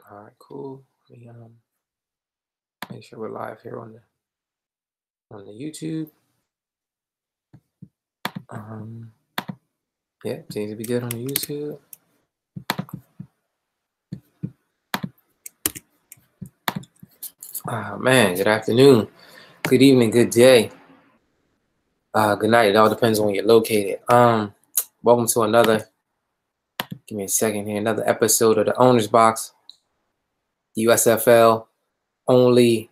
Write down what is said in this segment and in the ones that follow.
All right, cool. Let me make sure we're live here on the YouTube. Um, yeah, seems to be good on the YouTube. Man, good afternoon, good evening, good day, good night. It all depends on where you're located. Welcome to another. Give me a second here. Another episode of the Owner's Box, USFL only,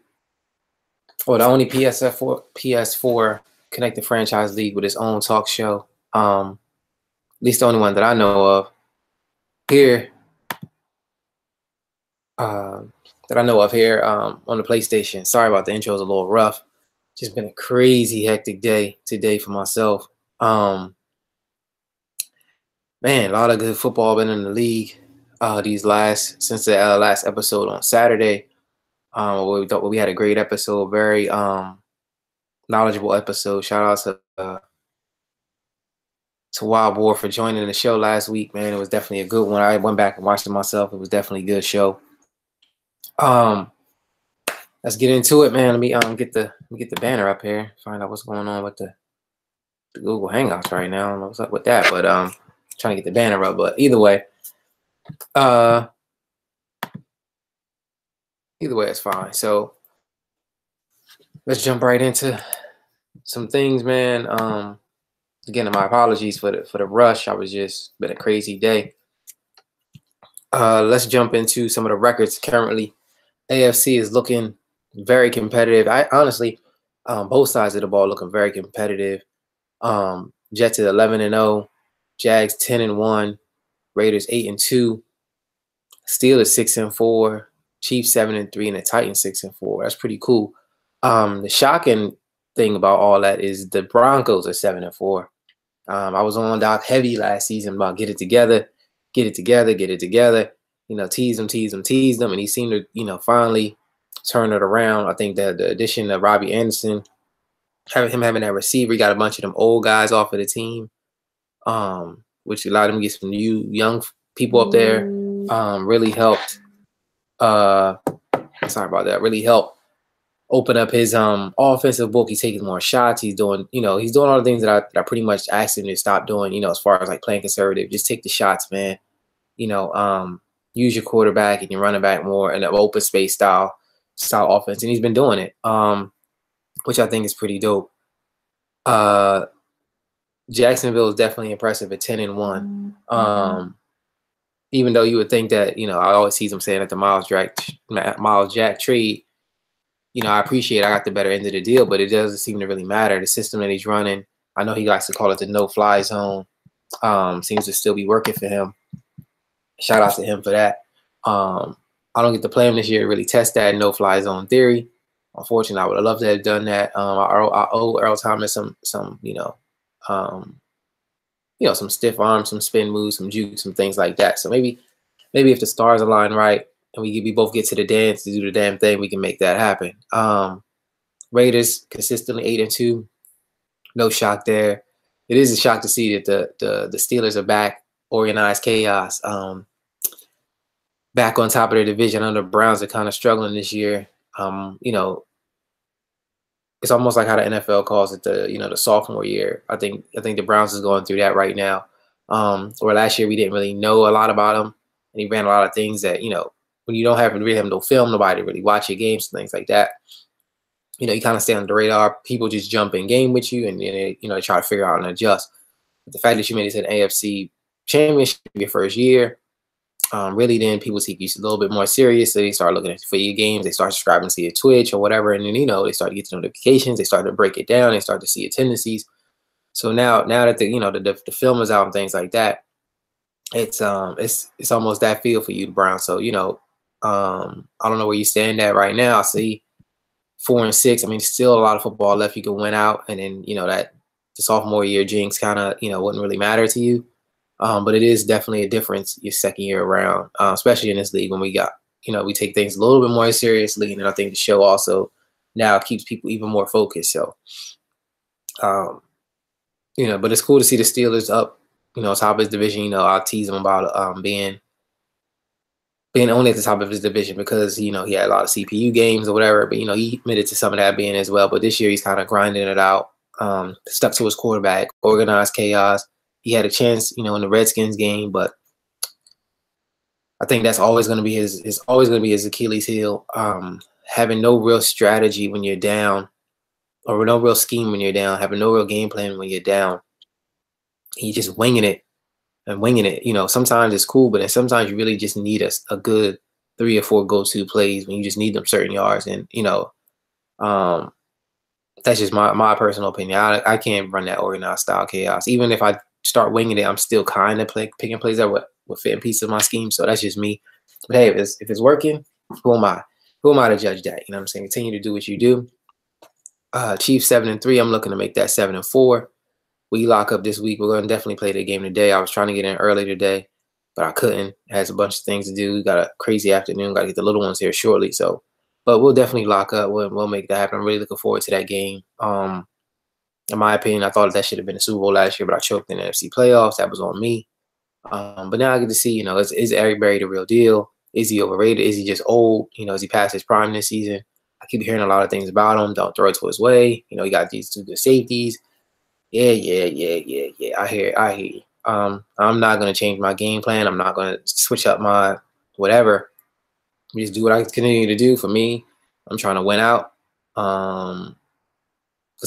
or the only PS4 connected franchise league with its own talk show. At least the only one that I know of here. That I know of here on the PlayStation. Sorry about the intro, it's a little rough. Just been a crazy hectic day today for myself. Man, a lot of good football been in the league since the last episode on Saturday. We had a great episode, very knowledgeable episode. Shout out to Wild Boar for joining the show last week, man. It was definitely a good one. I went back and watched it myself. It was definitely a good show. Let's get into it, man. Let me get the banner up here. Find out what's going on with the Google Hangouts right now. I don't know what's up with that, but trying to get the banner up. But either way, it's fine. So let's jump right into some things, man. Again, my apologies for the rush. I was just been a crazy day. Let's jump into some of the records currently. AFC is looking very competitive. I honestly, both sides of the ball looking very competitive. Jets at 11-0, Jags 10-1, Raiders 8-2, Steelers 6-4, Chiefs 7-3, and the Titans 6-4. That's pretty cool. The shocking thing about all that is the Broncos are 7-4. I was on Doc heavy last season about get it together. You know, tease them, and he seemed to, finally turn it around. I think that the addition of Robbie Anderson, having that receiver, he got a bunch of them old guys off of the team, which allowed him to get some new young people up there. Really helped. Sorry about that. Really helped open up his offensive book. He's taking more shots. He's doing, he's doing all the things that I pretty much asked him to stop doing. As far as like playing conservative, just take the shots, man. Use your quarterback and your running back more in an open space style offense, and he's been doing it, which I think is pretty dope. Jacksonville is definitely impressive at 10-1. Even though you would think that, I always see them saying that the Miles Jack trade, I appreciate I got the better end of the deal, but it doesn't seem to really matter. The system that he's running, I know he likes to call it the no-fly zone, seems to still be working for him. Shout out to him for that. I don't get to play him this year to really test that no-fly zone theory. Unfortunately, I would have loved to have done that. I owe Earl Thomas some some stiff arms, some spin moves, some juke, some things like that. So maybe if the stars align right and we both get to the dance to do the damn thing, we can make that happen. Raiders consistently 8-2. No shock there. It is a shock to see that the Steelers are back, organized chaos. Back on top of their division. I know the Browns are kind of struggling this year. It's almost like how the NFL calls it the sophomore year. I think the Browns is going through that right now. Where last year we didn't really know a lot about him, and he ran a lot of things that when you don't really have no film, nobody really watch your games, things like that. You kind of stay on the radar. People just jump in game with you, and they try to figure out and adjust. But the fact that you made it to an AFC Championship your first year, really then people take you a little bit more serious. So they start looking for your games. They start subscribing to your Twitch or whatever, and then they start to get the notifications. They start to break it down. They start to see your tendencies. So now that the film is out and things like that, it's almost that feel for you, Brown. So I don't know where you stand at right now. I see 4-6. I mean, still a lot of football left. You can win out, and then that the sophomore year jinx kind of wouldn't really matter to you. But it is definitely a difference your second year around, especially in this league when we got we take things a little bit more seriously, and I think the show also now keeps people even more focused. So, but it's cool to see the Steelers up, top of his division. I'll tease them about being being only at the top of his division because he had a lot of CPU games or whatever. But he admitted to some of that being as well. But this year he's kind of grinding it out. Stuck to his quarterback, organized chaos. He had a chance, in the Redskins game, but I think that's always going to be his Achilles heel. Having no real strategy when you're down, or no real scheme when you're down, having no real game plan when you're down. He just winging it and winging it. Sometimes it's cool, but then sometimes you really just need a good 3 or 4 go-to plays when you just need them certain yards. And um, that's just my personal opinion. I can't run that organized style chaos. Even if I start winging it, I'm still kind of picking plays that would fit in pieces of my scheme. So that's just me. But hey, if it's working, who am I? Who am I to judge that? You know what I'm saying? Continue to do what you do. Chiefs 7-3. I'm looking to make that 7-4. We lock up this week. We're going to definitely play the game today. I was trying to get in early today, but I couldn't. Has a bunch of things to do. We got a crazy afternoon. Got to get the little ones here shortly. So, but we'll definitely lock up. We'll make that happen. I'm really looking forward to that game. In my opinion, I thought that should have been a Super Bowl last year, but I choked in the NFC playoffs. That was on me. But now I get to see, is Eric Berry the real deal? Is he overrated? Is he just old? Is he past his prime this season? I keep hearing a lot of things about him. Don't throw it to his way. He got these 2 good safeties. Yeah. I hear you. I'm not gonna change my game plan. I'm not gonna switch up my whatever. Just do what I continue to do. For me, I'm trying to win out. Because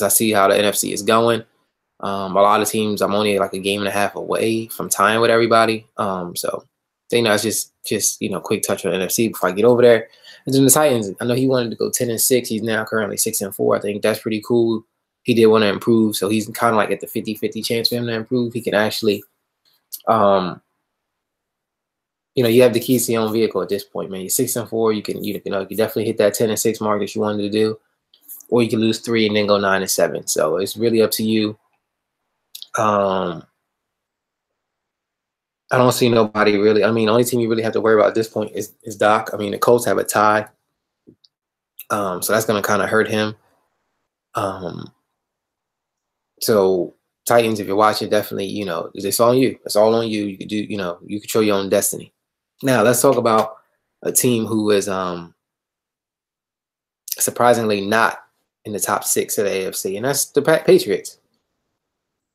I see how the NFC is going. A lot of teams, I'm only like a game and a half away from tying with everybody. So it's just quick touch on the NFC before I get over there. And then the Titans, I know he wanted to go 10-6. He's now currently 6-4. I think that's pretty cool. He did want to improve, so he's kind of like at the 50-50 chance for him to improve. He can actually, you have the keys to your own vehicle at this point, man. You're 6-4. You can definitely hit that 10-6 mark that you wanted to do, or you can lose 3 and then go 9-7. So it's really up to you. I don't see nobody really. I mean, the only team you really have to worry about at this point is Doc. I mean, the Colts have a tie, so that's going to kind of hurt him. So Titans, if you're watching, definitely, it's on you. It's all on you. You can do, you control your own destiny. Now let's talk about a team who is surprisingly not in the top 6 of the AFC, and that's the Patriots.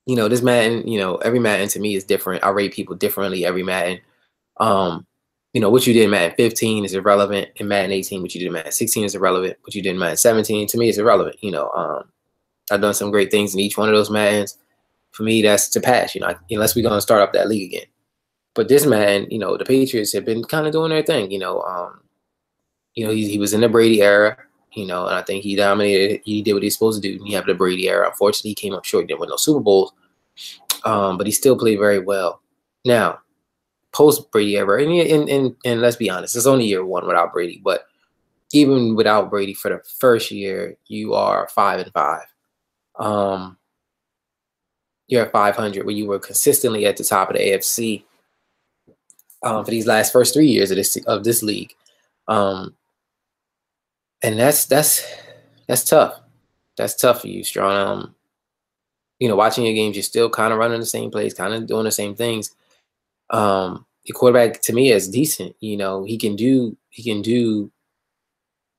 This Madden, every Madden to me is different. I rate people differently every Madden. What you did in Madden 15 is irrelevant. In Madden 18, what you did in Madden 16 is irrelevant. What you did in Madden 17, to me, is irrelevant. I've done some great things in each one of those Maddens. For me, that's to pass, unless we're going to start up that league again. But this Madden, the Patriots have been kind of doing their thing. He was in the Brady era, and I think he dominated. He did what he's supposed to do. He had the Brady era. Unfortunately, he came up short. He didn't win no Super Bowls, but he still played very well. Now, post Brady era, and let's be honest, it's only year 1 without Brady. But even without Brady for the first year, you are 5-5. You're at 500, where you were consistently at the top of the AFC for these first 3 years of this league, and that's tough. That's tough for you, Strong. Watching your games, you're still kind of running the same plays, kind of doing the same things. Your quarterback, to me, is decent. He can do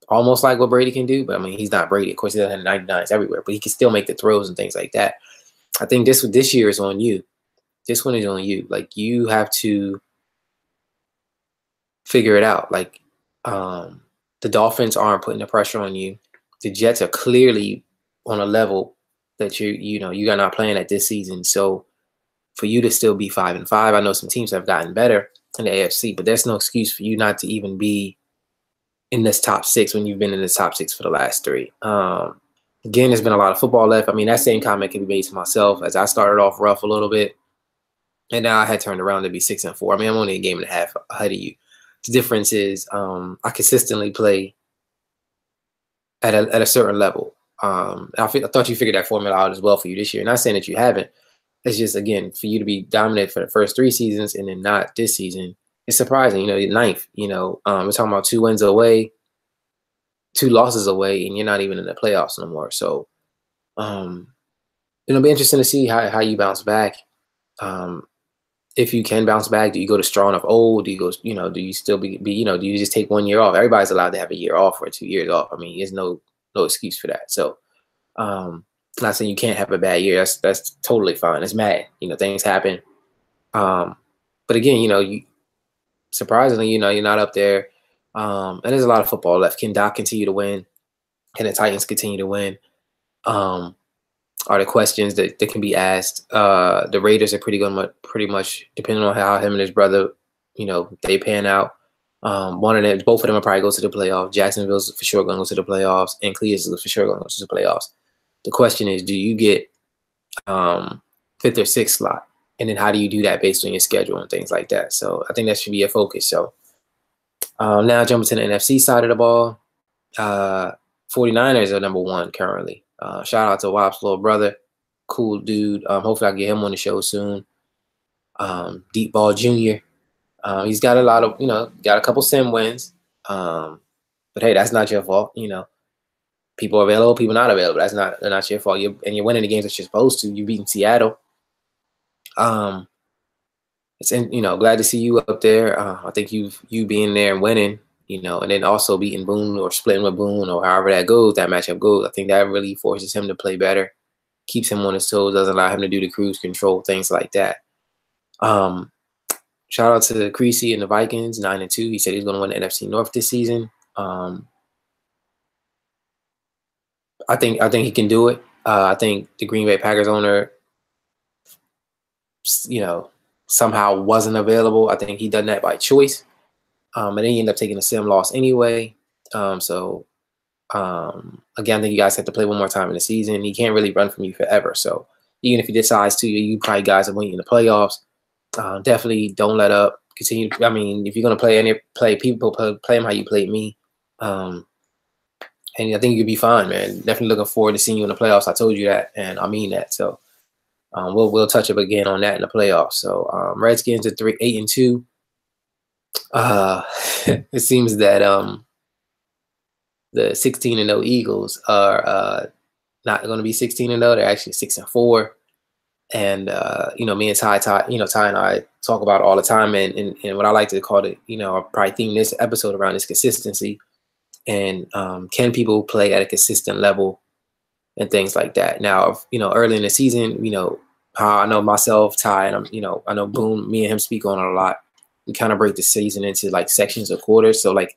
almost like what Brady can do, but I mean, he's not Brady. Of course, he doesn't have 99s everywhere, but he can still make the throws and things like that. I think this year is on you. This one is on you. Like, you have to figure it out. Like, the Dolphins aren't putting the pressure on you. The Jets are clearly on a level that you're not playing at this season. So for you to still be 5-5, I know some teams have gotten better in the AFC, but there's no excuse for you not to even be in this top 6 when you've been in the top 6 for the last 3. Again, there's been a lot of football left. I mean, that same comment can be made to myself, as I started off rough a little bit, and now I had turned around to be 6-4. I mean, I'm only a game and a half ahead of you. The difference is I consistently play at a certain level. I thought you figured that formula out as well for you this year. Not saying that you haven't. It's just, again, for you to be dominant for the first 3 seasons and then not this season, it's surprising. Ninth. We're talking about 2 wins away, 2 losses away, and you're not even in the playoffs no more. So, it'll be interesting to see how you bounce back. if you can bounce back, do you go to strong enough old? Do you go, do you still do you just take 1 year off? Everybody's allowed to have a year off or 2 years off. I mean, there's no excuse for that. So, not saying you can't have a bad year. That's totally fine. It's mad. Things happen. But again, you surprisingly, you're not up there. And there's a lot of football left. Can Doc continue to win? Can the Titans continue to win? Are the questions that can be asked. The Raiders are pretty much depending on how him and his brother, they pan out. Both of them will probably go to the playoffs. Jacksonville's for sure going to go to the playoffs, and Cleveland's for sure going to go to the playoffs. The question is, do you get fifth or sixth slot? And then how do you do that based on your schedule and things like that? So I think that should be a focus. So now jumping to the NFC side of the ball, 49ers are #1 currently. Shout out to Wop's little brother. Cool dude. Hopefully I can get him on the show soon. Deep Ball Jr. He's got a lot of, got a couple sim wins. But hey, that's not your fault. People are available, people not available. That's not your fault. You're winning the games that you're supposed to. You're beating Seattle. Glad to see you up there. I think you being there and winning, and then also beating Boone or splitting with Boone or however that matchup goes. I think that really forces him to play better, keeps him on his toes, doesn't allow him to do the cruise control, things like that. Shout out to Creasy and the Vikings, 9-2. He said he's going to win the NFC North this season. I think he can do it. I think the Green Bay Packers owner, somehow wasn't available. I think he done that by choice. And then he ended up taking a sim loss anyway. Again, I think you guys have to play one more time in the season. He can't really run from you forever. So even if he decides to, you probably guys are winning in the playoffs. Definitely don't let up. Continue. I mean, if you're gonna play people, play them how you played me. And I think you'll be fine, man. Definitely looking forward to seeing you in the playoffs. I told you that, and I mean that. So we'll touch up again on that in the playoffs. So Redskins at 8-2. It seems that the 16-0 Eagles are not going to be 16-0. They're actually 6-4. And me and Ty and I talk about it all the time. And what I like to call it, I'll probably theme this episode around is consistency. And can people play at a consistent level and things like that? Now, early in the season, how I know myself, Ty, and I know Boone, me and him speak on it a lot. We kind of break the season into like sections or quarters. So like,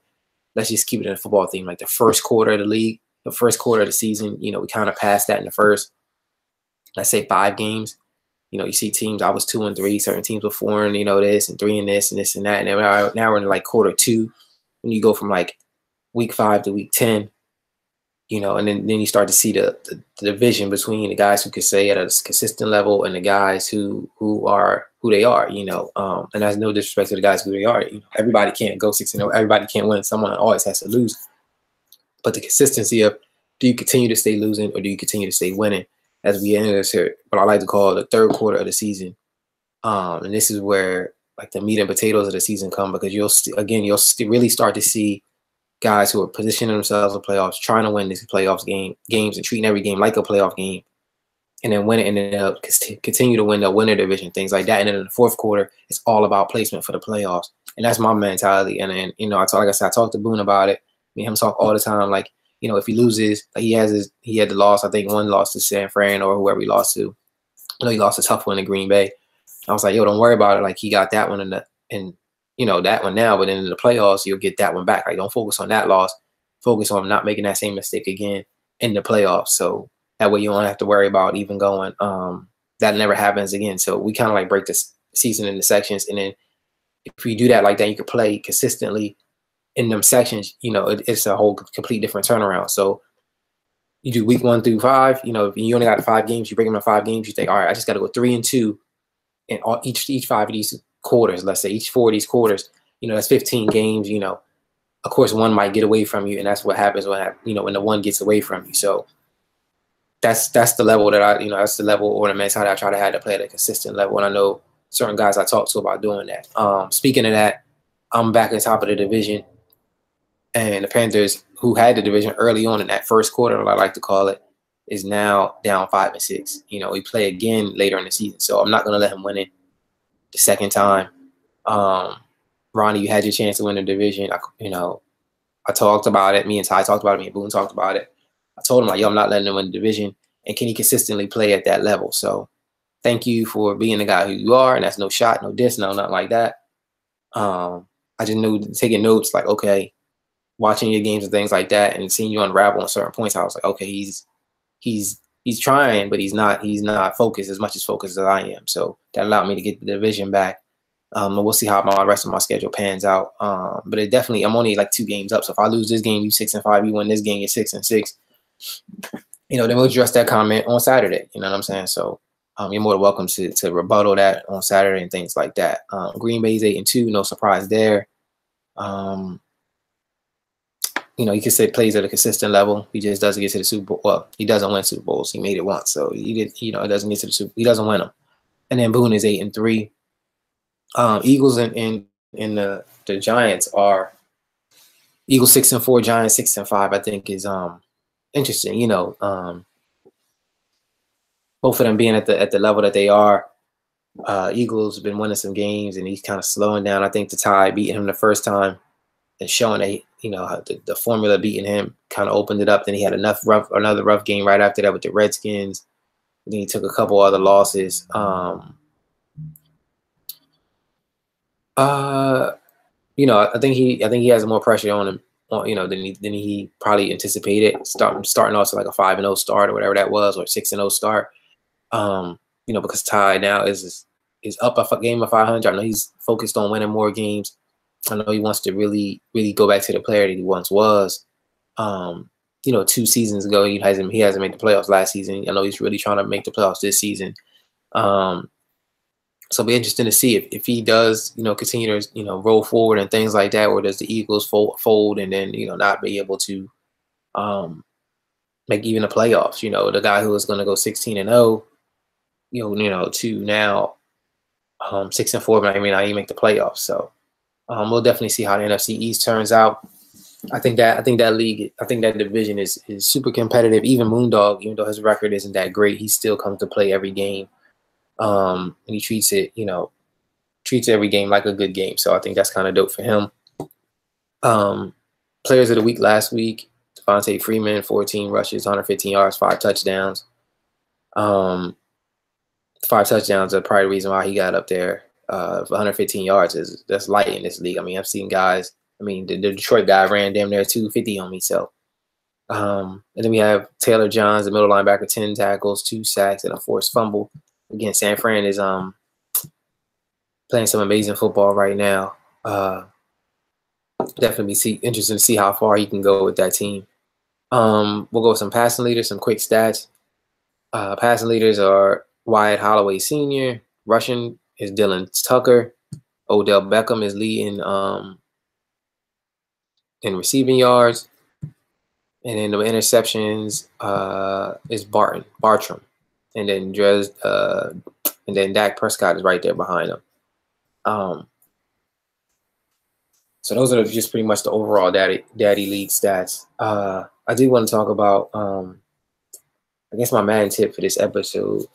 let's just keep it in a football theme. Like the first quarter of the league, the first quarter of the season, we kind of passed that in the first, let's say 5 games. You see teams, I was 2-3, certain teams were 4 and this and 3 and this and this and that. And now we're in like quarter 2 when you go from like week 5 to week 10, and then you start to see the division between the guys who can say at a consistent level and the guys who are who they are, and that's no disrespect to the guys who they are. Everybody can't go 6-0. Everybody can't win. Someone always has to lose. But the consistency of, do you continue to stay losing or do you continue to stay winning? As we enter this here, what I like to call the third quarter of the season, and this is where like the meat and potatoes of the season come, because you'll really start to see guys who are positioning themselves in playoffs, trying to win these playoffs games and treating every game like a playoff game, and then win it and then continue to win the winner division, things like that. And then in the fourth quarter, it's all about placement for the playoffs, and that's my mentality. And then I talked to Boone about it. Me and him talk all the time, like. If he loses, like he had the loss. I think one loss to San Fran or whoever he lost to. He lost a tough one in Green Bay. I was like, yo, don't worry about it. Like he got that one and that one now, but then in the playoffs, you'll get that one back. Like don't focus on that loss. Focus on not making that same mistake again in the playoffs. So that way you don't have to worry about even going. That never happens again. So we kind of like break this season into sections, and then if you do that like that, you can play consistently. In them sections, it's a whole complete different turnaround. So you do week 1 through 5. If you only got 5 games, you break them to 5 games. You think, all right, I just got to go 3-2 in each 5 of these quarters. Let's say each 4 of these quarters. That's 15 games. Of course, one might get away from you, and that's what happens when the one gets away from you. So that's the level that that's the level or the mentality I try to have to play at a consistent level. And I know certain guys I talk to about doing that. Speaking of that, I'm back at the top of the division. And the Panthers, who had the division early on in that first quarter, what I like to call it, is now down 5-6. We play again later in the season, so I'm not going to let him win it. the second time. Ronnie, you had your chance to win the division. I talked about it. Me and Ty talked about it. Me and Boone talked about it. I told him, like, yo, I'm not letting him win the division. And can he consistently play at that level? So thank you for being the guy who you are. And that's no shot, no diss, no nothing like that. I just knew, taking notes, like, okay, watching your games and things like that, and seeing you unravel on certain points, I was like, okay, he's trying, but he's not focused as much as focused as I am. So that allowed me to get the division back. And we'll see how my rest of my schedule pans out. But it definitely, I'm only like 2 games up. So if I lose this game, you 6-5. You win this game, you're 6-6. Then we'll address that comment on Saturday. You know what I'm saying? So you're more than welcome to rebuttal that on Saturday and things like that. Green Bay's 8-2, no surprise there. You could say plays at a consistent level. He just doesn't get to the Super Bowl. Well, he doesn't win Super Bowls. He made it once, so it doesn't get to the Super. He doesn't win them. And then Boone is 8-3. Eagles and the Giants are Eagles 6-4, Giants 6-5. I think is interesting. Both of them being at the level that they are. Eagles have been winning some games, and he's kind of slowing down. I think the Tide beating him the first time and showing that how the formula beating him kind of opened it up. Then he had another rough game right after that with the Redskins. And then he took a couple other losses. I think he has more pressure on him, than he probably anticipated. Starting off to like a 5-0 start or whatever that was, or 6-0 start. Because Ty now is up a game of 500. I know he's focused on winning more games. I know he wants to really, really go back to the player that he once was. 2 seasons ago, he hasn't made the playoffs last season. I know he's really trying to make the playoffs this season. So it'll be interesting to see if he does, continue to, roll forward and things like that, or does the Eagles fold and then, not be able to make even the playoffs. The guy who was going to go 16-0, to now 6-4, but I mean, I didn't make the playoffs. So we'll definitely see how the NFC East turns out. I think that division is super competitive. Even Moondog, even though his record isn't that great, he still comes to play every game. And he treats every game like a good game. So I think that's kind of dope for him. Players of the week last week: Devontae Freeman, 14 rushes, 115 yards, 5 touchdowns. 5 touchdowns are probably the reason why he got up there. 115 yards that's light in this league. I mean, I've seen guys. I mean, the Detroit guy ran damn near 250 on me. So, and then we have Taylor Johns, the middle linebacker, 10 tackles, 2 sacks, and a forced fumble. Again, San Fran is playing some amazing football right now. Definitely interesting to see how far he can go with that team. We'll go with some passing leaders, some quick stats. Passing leaders are Wyatt Holloway Sr. Rushing is Dylan Tucker. Odell Beckham is leading in receiving yards. And then the interceptions is Bartram. And then and then Dak Prescott is right there behind him. So those are just pretty much the overall daddy league stats. I do want to talk about I guess my Madden tip for this episode.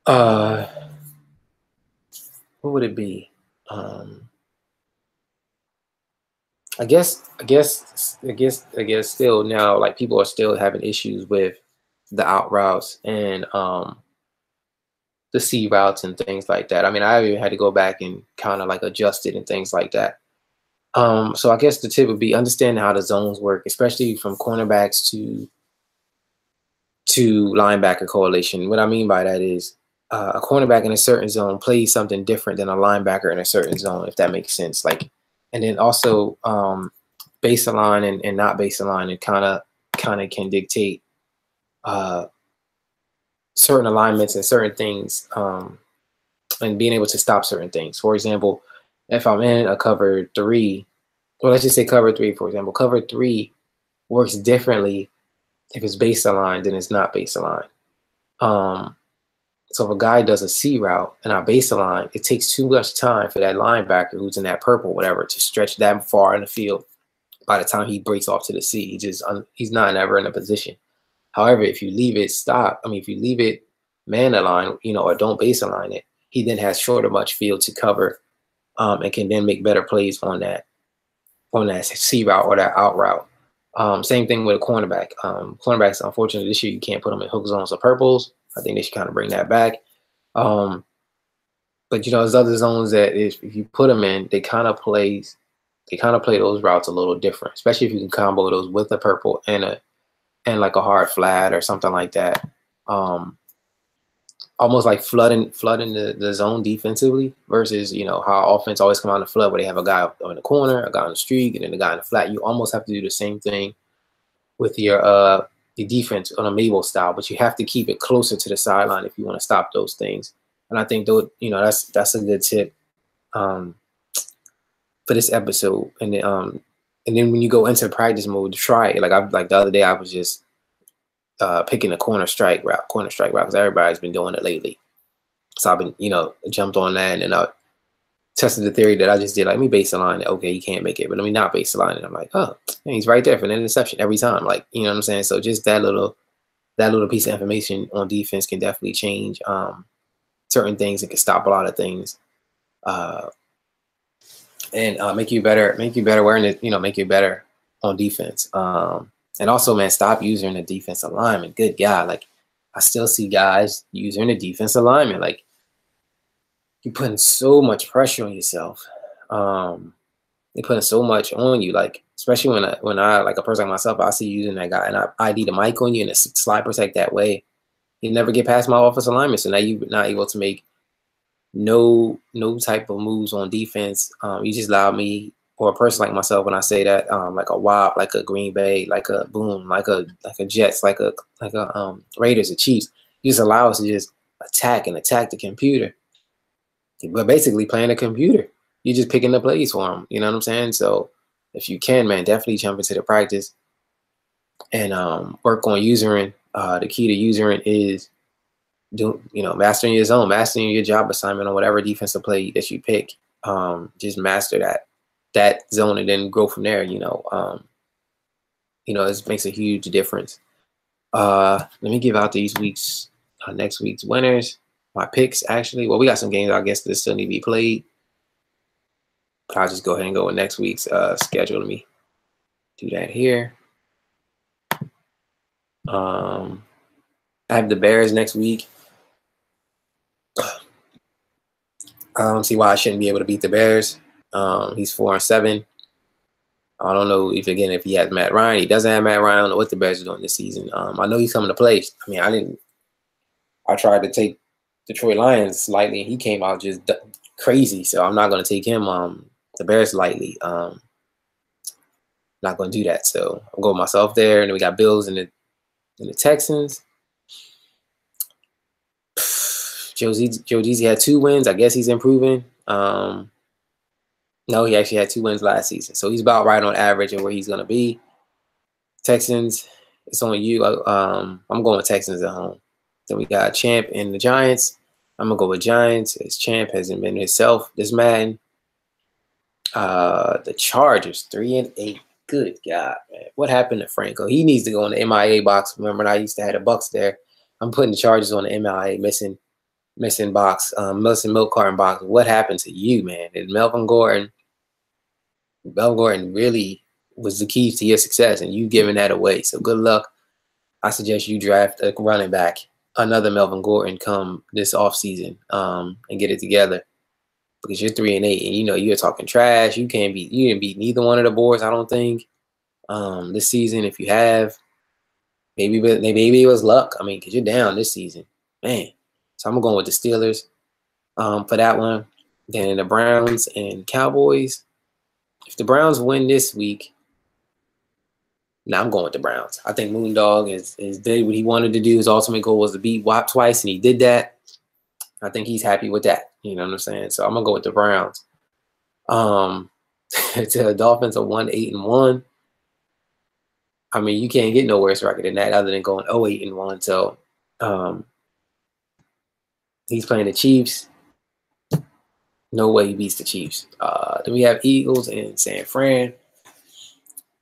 What would it be? I guess still now, like, people are still having issues with the out routes and the C routes and things like that. I mean, I even had to go back and kind of like adjust it and things like that. So I guess the tip would be understanding how the zones work, especially from cornerbacks to linebacker correlation. What I mean by that is a cornerback in a certain zone plays something different than a linebacker in a certain zone, if that makes sense. Like, and then also baseline and not baseline, it kind of can dictate certain alignments and certain things, and being able to stop certain things. For example, if I'm in a cover 3, well, let's just say cover 3, for example, cover 3 works differently if it's base aligned than it's not base aligned. So if a guy does a C route and our base align, it takes too much time for that linebacker who's in that purple, whatever, to stretch that far in the field. By the time he breaks off to the C, he's not ever in a position. However, if you leave it if you leave it man align, or don't base align it, he then has shorter much field to cover, and can then make better plays on that C route or that out route. Same thing with a cornerback. Cornerbacks, unfortunately, this year you can't put them in hook zones or purples. I think they should kind of bring that back. But you know, there's other zones that if you put them in, they kind of play those routes a little different, especially if you can combo those with a purple and like a hard flat or something like that. Almost like flooding the zone defensively versus, you know, how offense always come out in the flood where they have a guy on the corner, a guy on the streak, and then a guy in the flat. You almost have to do the same thing with your defense on a Mabel style, but you have to keep it closer to the sideline if you want to stop those things. And I think you know, that's a good tip for this episode. And then when you go into practice mode, try it. Like the other day, I was just picking a corner strike route because everybody's been doing it lately. So I've been, you know, jumped on that and I tested the theory that I just did. Like, let me baseline it. Okay, you can't make it, but let me not baseline it. I'm like, oh, he's right there for an interception every time. Like, you know what I'm saying? So just that little piece of information on defense can definitely change certain things. It can stop a lot of things, and make you better wearing it. You know, make you better on defense. And also, man, stop using the defensive lineman. Good God, like I still see guys using the defensive lineman. Like, you're putting so much pressure on yourself. They're putting so much on you. Like, especially when I like a person like myself, I see you using that guy and I ID the mic on you and slide protect that way. You never get past my offensive alignment, so now you're not able to make no type of moves on defense. You just allow me, or a person like myself, when I say that, like a Wob, like a Green Bay, like a Boom, like a Jets, like a Raiders or Chiefs, you just allow us to just attack the computer. But basically playing a computer, you're just picking the plays for them. You know what I'm saying? So if you can, man, definitely jump into the practice and work on usering. The key to usering is mastering your zone, mastering your job assignment on whatever defensive play that you pick. Just master that zone and then grow from there. It makes a huge difference. Let me give out these next week's winners. My picks, actually. Well, we got some games, I guess, that still need to be played. But I'll just go ahead and go with next week's schedule. Let me do that here. I have the Bears next week. I don't see why I shouldn't be able to beat the Bears. He's 4-7. I don't know if he has Matt Ryan. He doesn't have Matt Ryan. I don't know what the Bears are doing this season. I know he's coming to play. I mean, I tried to take Detroit Lions slightly, and he came out just crazy. So I'm not going to take him, the Bears, lightly. Not going to do that. So I'll go with myself there. And then we got Bills and the Texans. Joe Deasy had 2 wins. I guess he's improving. No, he actually had 2 wins last season. So he's about right on average of where he's going to be. Texans, it's on you. I'm going with Texans at home. Then we got Champ and the Giants. I'm going to go with Giants. As Champ hasn't been himself this Madden. The Chargers, 3-8. Good God, man. What happened to Franco? He needs to go in the MIA box. Remember when I used to have the Bucks there? I'm putting the Chargers on the MIA, missing box, missing milk carton box. What happened to you, man? Did Melvin Gordon really was the key to your success, and you giving that away. So good luck. I suggest you draft a running back, another Melvin Gordon, come this offseason, and get it together. Because you're 3-8, and you're talking trash. You didn't beat neither one of the boards, I don't think, this season. If you have, maybe it was luck. I mean, because you're down this season, man. So I'm going with the Steelers for that one. Then the Browns and Cowboys. If the Browns win this week, I'm going with the Browns. I think Moondog has did what he wanted to do. His ultimate goal was to beat Watt twice, and he did that. I think he's happy with that. You know what I'm saying? So I'm going to go with the Browns. The Dolphins are 1-8-1. I mean, you can't get no worse record than that other than going 0-8-1. So he's playing the Chiefs. No way he beats the Chiefs. Then we have Eagles and San Fran.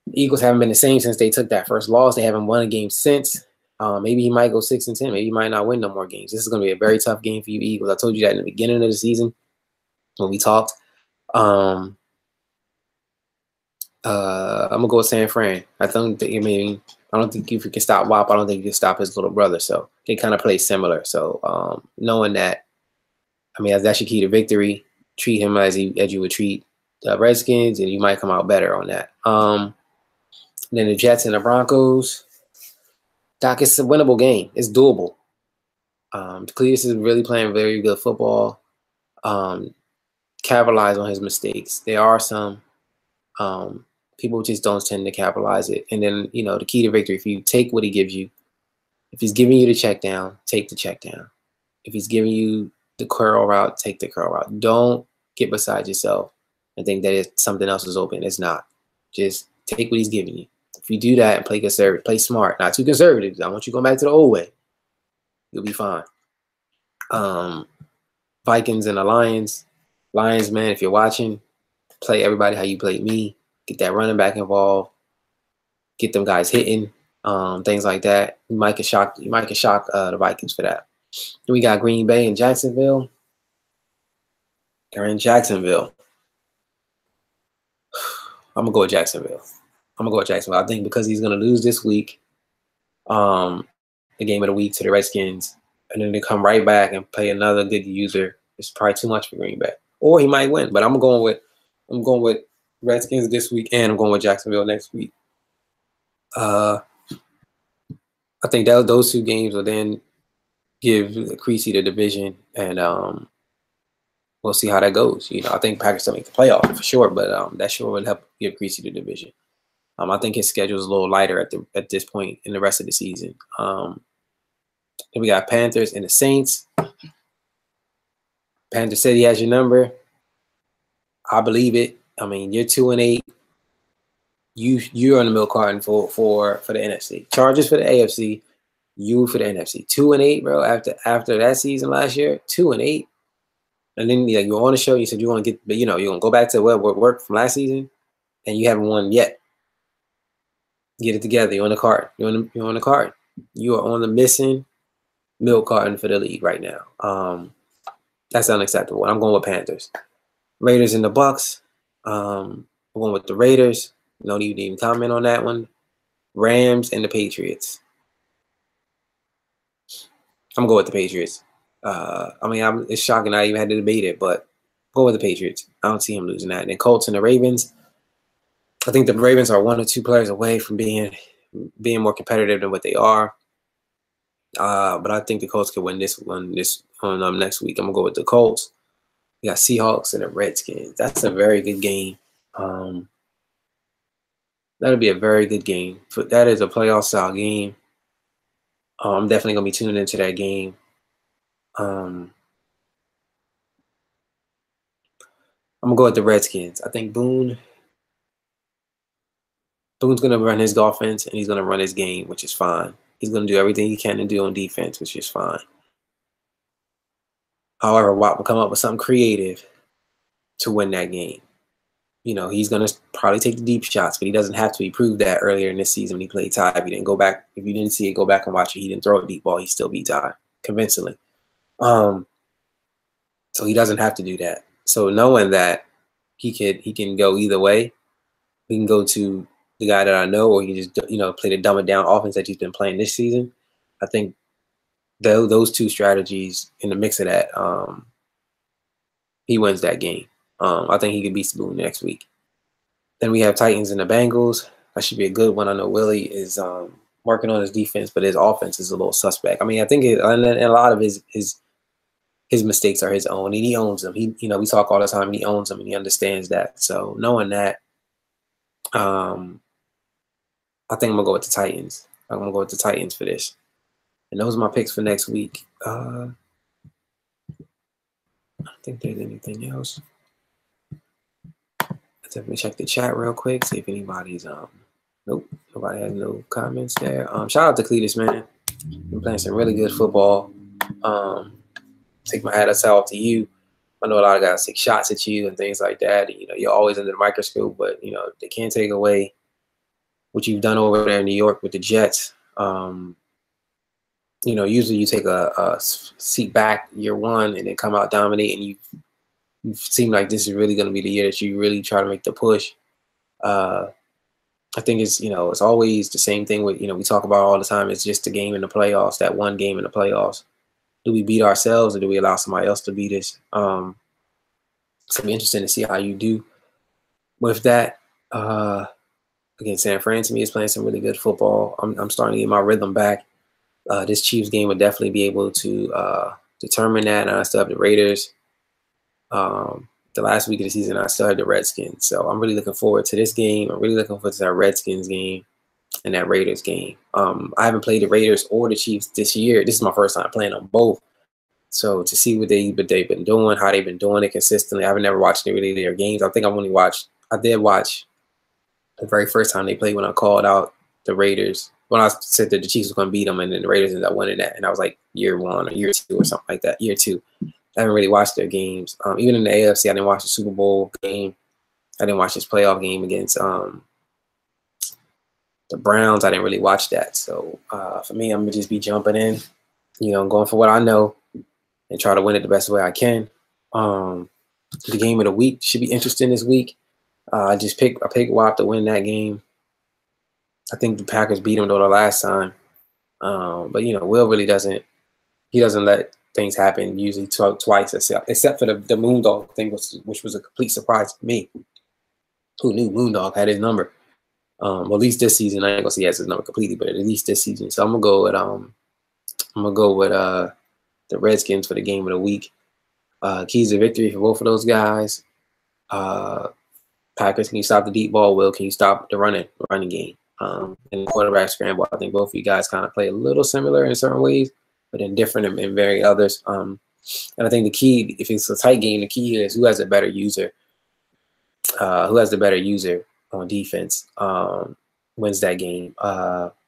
The Eagles haven't been the same since they took that first loss. They haven't won a game since. Maybe he might go 6-10. Maybe he might not win no more games. This is going to be a very tough game for you, Eagles. I told you that in the beginning of the season when we talked. I'm gonna go with San Fran. I don't think if you can stop WAP, I don't think you can stop his little brother. So they kind of play similar. So knowing that, I mean, that's your key to victory. Treat him as you would treat the Redskins, and you might come out better on that. Then the Jets and the Broncos. Doc, it's a winnable game. It's doable. Cletus is really playing very good football. Capitalize on his mistakes. There are some. People just don't tend to capitalize it. And then, the key to victory, if you take what he gives you, if he's giving you the check down, take the check down. If he's giving you the curl route, take the curl route. Don't get beside yourself and think that something else is open. It's not. Just take what he's giving you. If you do that and play conservative, play smart, not too conservative. I want you going back to the old way. You'll be fine. Vikings and the Lions. Lions, man, if you're watching, play everybody how you played me. Get that running back involved. Get them guys hitting. Things like that. You might get shocked. You might get shocked the Vikings for that. Then we got Green Bay and Jacksonville. They're in Jacksonville. I'm gonna go with Jacksonville. I think because he's gonna lose this week, the game of the week to the Redskins, and then they come right back and play another good user. It's probably too much for Green Bay. Or he might win, but I'm going with Redskins this week, and I'm going with Jacksonville next week. I think that those two games will then give Creasy the division, and we'll see how that goes. I think Packers will make the playoff for sure, but that sure will help give Creasy the division. I think his schedule is a little lighter at this point in the rest of the season. Then we got Panthers and the Saints. Panthers said he has your number. I believe it. I mean, you're 2-8. You're on the milk carton for the NFC. Chargers for the AFC. You for the NFC. 2-8, bro. After that season last year, 2-8. And then you were on the show. You said you want to get, but you're gonna go back to what worked from last season, and you haven't won yet. Get it together. You're on the card. You're on the card. You are on the missing milk carton for the league right now. That's unacceptable. I'm going with Panthers. Raiders and the Bucks. I'm going with the Raiders. No need to even comment on that one. Rams and the Patriots. I'm going with the Patriots. It's shocking I even had to debate it, but go with the Patriots. I don't see him losing that. And then Colts and the Ravens. I think the Ravens are 1 or 2 players away from being more competitive than what they are. But I think the Colts could win this next week. I'm gonna go with the Colts. We got Seahawks and the Redskins. That's a very good game. That'll be a very good game. That is a playoff style game. I'm definitely gonna be tuning into that game. I'm gonna go with the Redskins. I think Boone's gonna run his offense and he's gonna run his game, which is fine. He's gonna do everything he can to do on defense, which is fine. However, Watt will come up with something creative to win that game. He's gonna probably take the deep shots, but he doesn't have to. He proved that earlier in this season when he played Ty. If you didn't go back, if you didn't see it, go back and watch it. He didn't throw a deep ball. He still beat Ty convincingly. So he doesn't have to do that. So knowing that he can go either way, he can go to the guy that I know, or he can just play the dumb it down offense that he's been playing this season. I think those two strategies in the mix of that, he wins that game. I think he could beat Boone next week. Then we have Titans and the Bengals. That should be a good one. I know Willie is working on his defense, but his offense is a little suspect. I mean, I think a lot of his mistakes are his own, and he owns them. We talk all the time. He owns them, and he understands that. So knowing that, I think I'm gonna go with the Titans. I'm gonna go with the Titans for this. And those are my picks for next week. I don't think there's anything else. Let's definitely check the chat real quick, see if anybody's nope, nobody has no comments there. Shout out to Cletus, man. Been playing some really good football. Take my hat off to you. I know a lot of guys take shots at you and things like that. And, you're always under the microscope, but they can't take away what you've done over there in New York with the Jets. usually you take a seat back year one and then come out dominate, and you seem like this is really going to be the year that you really try to make the push. I think it's always the same thing with, we talk about all the time. It's just the game in the playoffs, that one game in the playoffs. Do we beat ourselves or do we allow somebody else to beat us? It's going to be interesting to see how you do with that. Again, San Fran to me is playing some really good football. I'm starting to get my rhythm back. This Chiefs game would definitely be able to determine that. And I still have the Raiders. The last week of the season, I still had the Redskins. So I'm really looking forward to this game. I'm really looking forward to that Redskins game and that Raiders game. I haven't played the Raiders or the Chiefs this year. This is my first time playing them both. So to see what they've been doing, how they've been doing it consistently. I've never watched any really their games. I think I did watch the very first time they played when I called out the Raiders. When I said that the Chiefs was going to beat them, and then the Raiders ended up winning that. And I was like year one or year two or something like that. Year two. I haven't really watched their games. Even in the AFC, I didn't watch the Super Bowl game. I didn't watch this playoff game against the Browns. I didn't really watch that. So for me, I'm going to just be jumping in, going for what I know and try to win it the best way I can. The game of the week should be interesting this week. I picked WAP to win that game. I think the Packers beat them though the last time. But Will really doesn't let things happen usually twice, except for the Moondog thing, which was a complete surprise to me. Who knew Moondog had his number? Well, at least this season. I ain't gonna say he has his number completely, but at least this season. So I'm gonna go with the Redskins for the game of the week. Keys to victory for both of those guys. Packers, can you stop the deep ball? Will, can you stop the running game? And the quarterback scramble. I think both of you guys kind of play a little similar in certain ways, but then different in very others. And I think the key, if it's a tight game, the key here is who has a better user. Who has the better user on defense wins that game. Aaron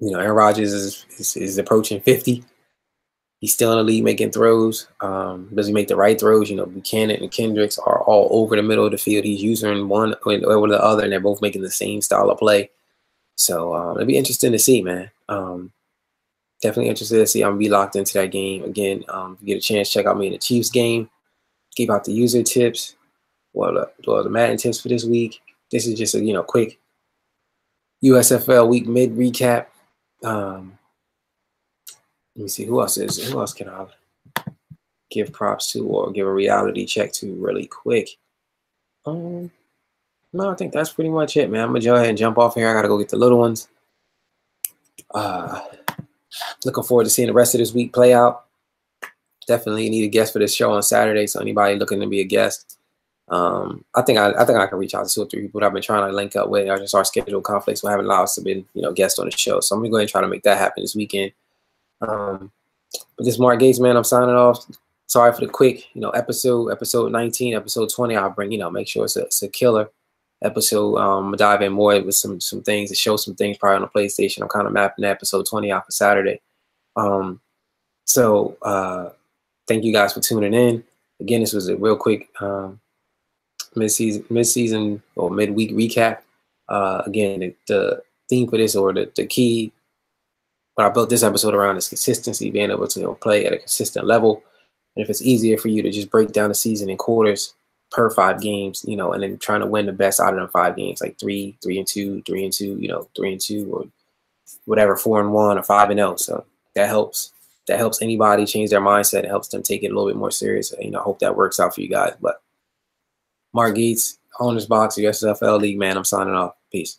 Rodgers is approaching 50. He's still in the league making throws. Does he make the right throws? Buchanan and Kendricks are all over the middle of the field. He's using one over the other, and they're both making the same style of play. So it'll be interesting to see, man. Definitely interested to see. I'm going to be locked into that game. Again, if you get a chance, check out me in the Chiefs game. Give out the user tips. The Madden tips for this week. This is just a quick USFL week mid recap. Let me see who else can I give props to or give a reality check to really quick. No, I think that's pretty much it, man. I'm gonna go ahead and jump off here. I gotta go get the little ones. Looking forward to seeing the rest of this week play out. Definitely need a guest for this show on Saturday. So anybody looking to be a guest, I think I can reach out to 2 or 3 people that I've been trying to link up with. Just our schedule conflicts will haven't allowed us to be guests on the show. So I'm gonna go ahead and try to make that happen this weekend. But this is Mark Gates, man. I'm signing off. Sorry for the quick, episode 19, episode 20. I'll bring, make sure it's a killer episode. I'm gonna dive in more with some things to show some things probably on the PlayStation. I'm kind of mapping episode 20 out for Saturday. So thank you guys for tuning in. Again, this was a real quick mid-season or midweek recap. Again, the theme for this, or the key, what I built this episode around, is consistency, being able to play at a consistent level. And if it's easier for you to just break down the season in quarters per 5 games, and then trying to win the best out of them 5 games, like 3-2, 3-2, 3-2, or whatever, 4-1 or 5-0. So that helps. That helps anybody change their mindset. It helps them take it a little bit more serious. I hope that works out for you guys. But Mark Gates, Owners Box, USFL League, man. I'm signing off. Peace.